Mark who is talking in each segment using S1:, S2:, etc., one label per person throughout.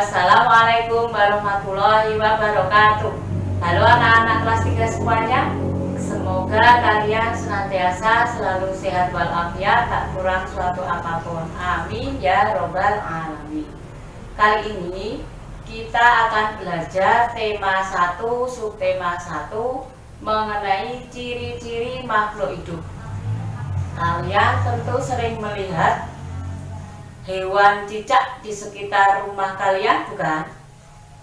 S1: Assalamualaikum warahmatullahi wabarakatuh. Halo anak-anak kelas 3 semuanya. Semoga kalian senantiasa selalu sehat walafiat, tak kurang suatu apapun. Amin ya robbal alamin. Kali ini kita akan belajar tema 1, subtema 1 mengenai ciri-ciri makhluk hidup. Kalian tentu sering melihat hewan cicak di sekitar rumah kalian, bukan?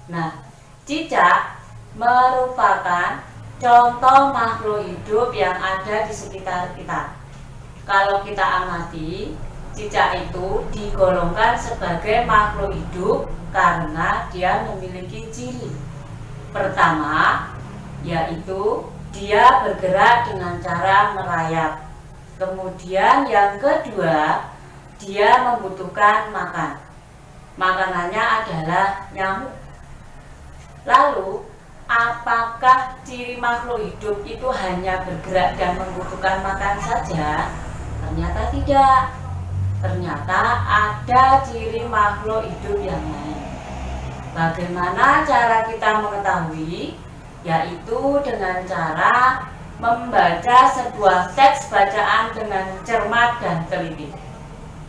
S1: Nah, cicak merupakan contoh makhluk hidup yang ada di sekitar kita. Kalau kita amati, cicak itu digolongkan sebagai makhluk hidup karena dia memiliki ciri. Pertama, yaitu dia bergerak dengan cara merayap. Kemudian yang kedua, dia membutuhkan makan. Makanannya adalah nyamuk. Lalu, apakah ciri makhluk hidup itu hanya bergerak dan membutuhkan makan saja? Ternyata tidak. Ternyata ada ciri makhluk hidup yang lain. Bagaimana cara kita mengetahui? Yaitu dengan cara membaca sebuah teks bacaan dengan cermat dan teliti.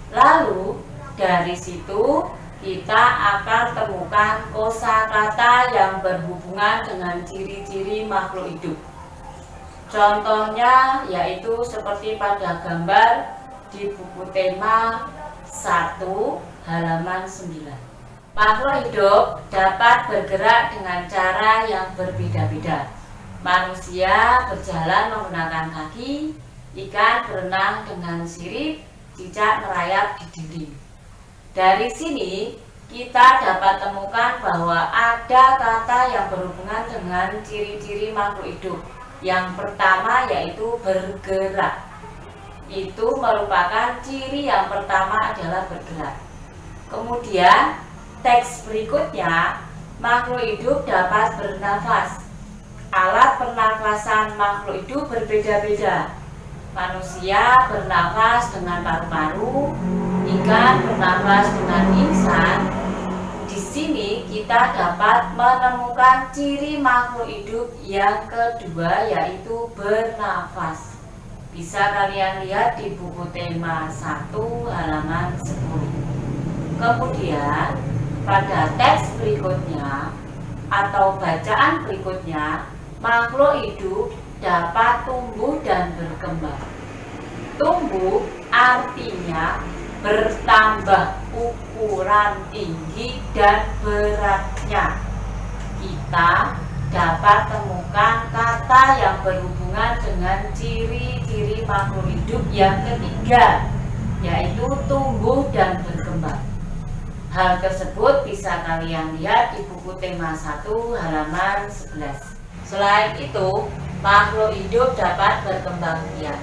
S1: Lalu dari situ kita akan temukan kosakata yang berhubungan dengan ciri-ciri makhluk hidup. Contohnya yaitu seperti pada gambar di buku tema 1 halaman 9. Makhluk hidup dapat bergerak dengan cara yang berbeda-beda. Manusia berjalan menggunakan kaki, ikan berenang dengan sirip, cicak merayap di dinding. Dari sini kita dapat temukan bahwa ada kata yang berhubungan dengan ciri-ciri makhluk hidup. Yang pertama yaitu bergerak. Itu merupakan ciri yang pertama adalah bergerak. Kemudian teks berikutnya, makhluk hidup dapat bernafas. Alat pernafasan makhluk hidup berbeda-beda. Manusia bernafas dengan paru-paru, ikan bernafas dengan insang. Di sini kita dapat menemukan ciri makhluk hidup yang kedua yaitu bernafas. Bisa kalian lihat di buku tema 1 halaman 10. Kemudian pada teks berikutnya atau bacaan berikutnya, makhluk hidup dapat tumbuh dan berkembang. Tumbuh artinya bertambah ukuran tinggi dan beratnya. Kita dapat temukan kata yang berhubungan dengan ciri-ciri makhluk hidup yang ketiga, yaitu tumbuh dan berkembang. Hal tersebut bisa kalian lihat di buku tema 1 halaman 11. Selain itu, makhluk hidup dapat berkembang biak.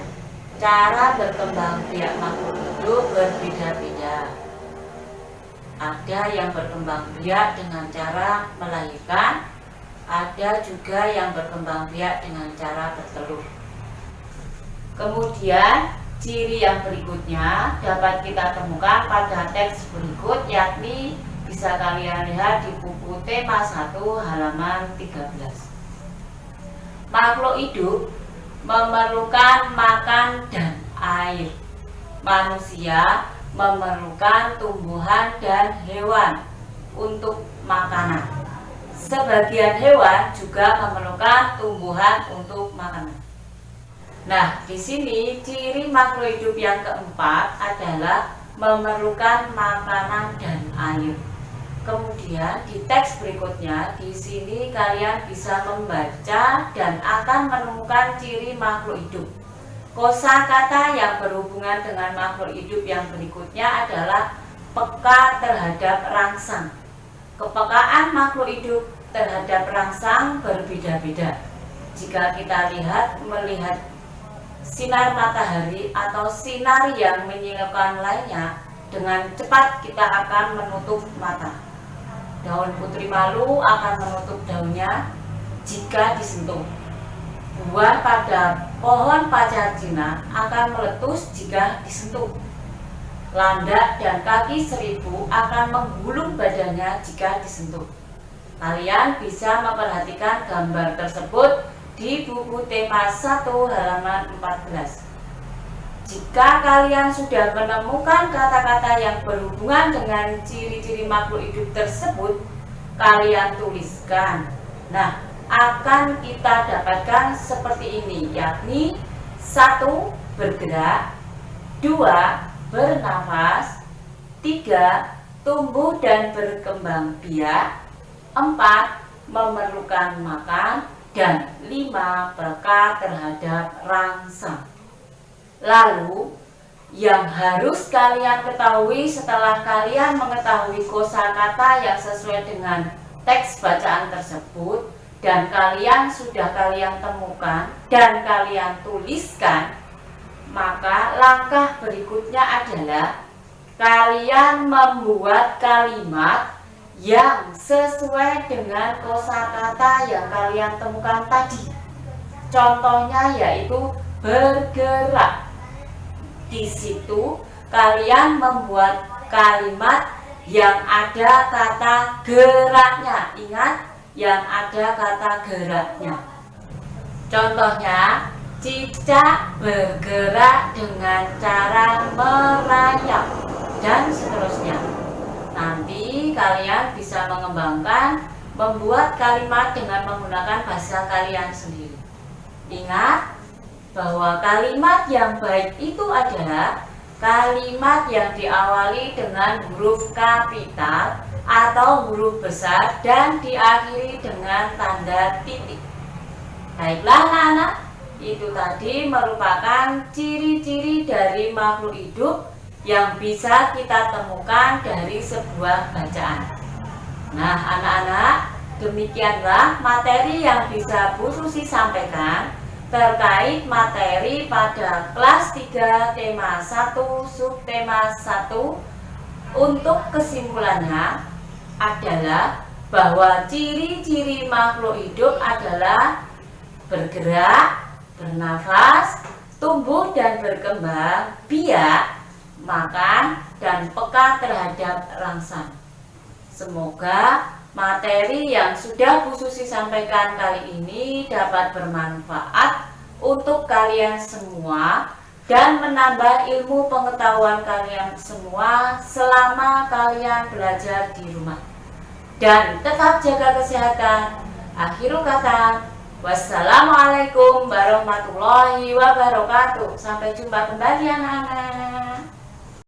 S1: Cara berkembang biak makhluk hidup berbeda-beda. Ada yang berkembang biak dengan cara melahirkan, ada juga yang berkembang biak dengan cara bertelur. Kemudian, ciri yang berikutnya dapat kita temukan pada teks berikut, yakni bisa kalian lihat di buku tema 1 halaman 13. Makhluk hidup memerlukan makan dan air. Manusia memerlukan tumbuhan dan hewan untuk makanan. Sebagian hewan juga memerlukan tumbuhan untuk makanan. Nah, di sini ciri makhluk hidup yang keempat adalah memerlukan makanan dan air. Kemudian di teks berikutnya, di sini kalian bisa membaca dan akan menemukan ciri makhluk hidup. Kosakata yang berhubungan dengan makhluk hidup yang berikutnya adalah peka terhadap rangsang. Kepekaan makhluk hidup terhadap rangsang berbeda-beda. Jika kita melihat sinar matahari atau sinar yang menyilaukan lainnya, dengan cepat kita akan menutup mata. Daun putri malu akan menutup daunnya jika disentuh. Buah pada pohon pacar Cina akan meletus jika disentuh. landak dan kaki 1000 akan menggulung badannya jika disentuh. Kalian bisa memperhatikan gambar tersebut di buku tema 1 halaman 14. Jika kalian sudah menemukan kata-kata yang berhubungan dengan ciri-ciri makhluk hidup tersebut, kalian tuliskan. Nah, akan kita dapatkan seperti ini, yakni 1. Bergerak, 2. Bernafas, 3. Tumbuh dan berkembang biak, 4. Memerlukan makan, dan 5. Peka terhadap rangsang. Lalu, yang harus kalian ketahui setelah kalian mengetahui kosakata yang sesuai dengan teks bacaan tersebut dan kalian sudah kalian temukan dan kalian tuliskan, maka langkah berikutnya adalah kalian membuat kalimat yang sesuai dengan kosakata yang kalian temukan tadi. Contohnya yaitu bergerak. Di situ kalian membuat kalimat yang ada kata geraknya. Ingat, yang ada kata geraknya. Contohnya, cicak bergerak dengan cara merayap, dan seterusnya. Nanti kalian bisa mengembangkan, membuat kalimat dengan menggunakan bahasa kalian sendiri. Ingat bahwa kalimat yang baik itu adalah kalimat yang diawali dengan huruf kapital atau huruf besar dan diakhiri dengan tanda titik. Baiklah anak-anak, itu tadi merupakan ciri-ciri dari makhluk hidup yang bisa kita temukan dari sebuah bacaan. Nah anak-anak, demikianlah materi yang bisa Bu Susi sampaikan terkait materi pada kelas 3 tema 1 subtema 1. Untuk kesimpulannya adalah bahwa ciri-ciri makhluk hidup adalah bergerak, bernafas, tumbuh dan berkembang biak, makan, dan peka terhadap rangsang. Semoga materi yang sudah Bu Susi sampaikan kali ini dapat bermanfaat untuk kalian semua dan menambah ilmu pengetahuan kalian semua selama kalian belajar di rumah. Dan tetap jaga kesehatan. Akhirul kata, wassalamualaikum warahmatullahi wabarakatuh. Sampai jumpa kembali anak-anak.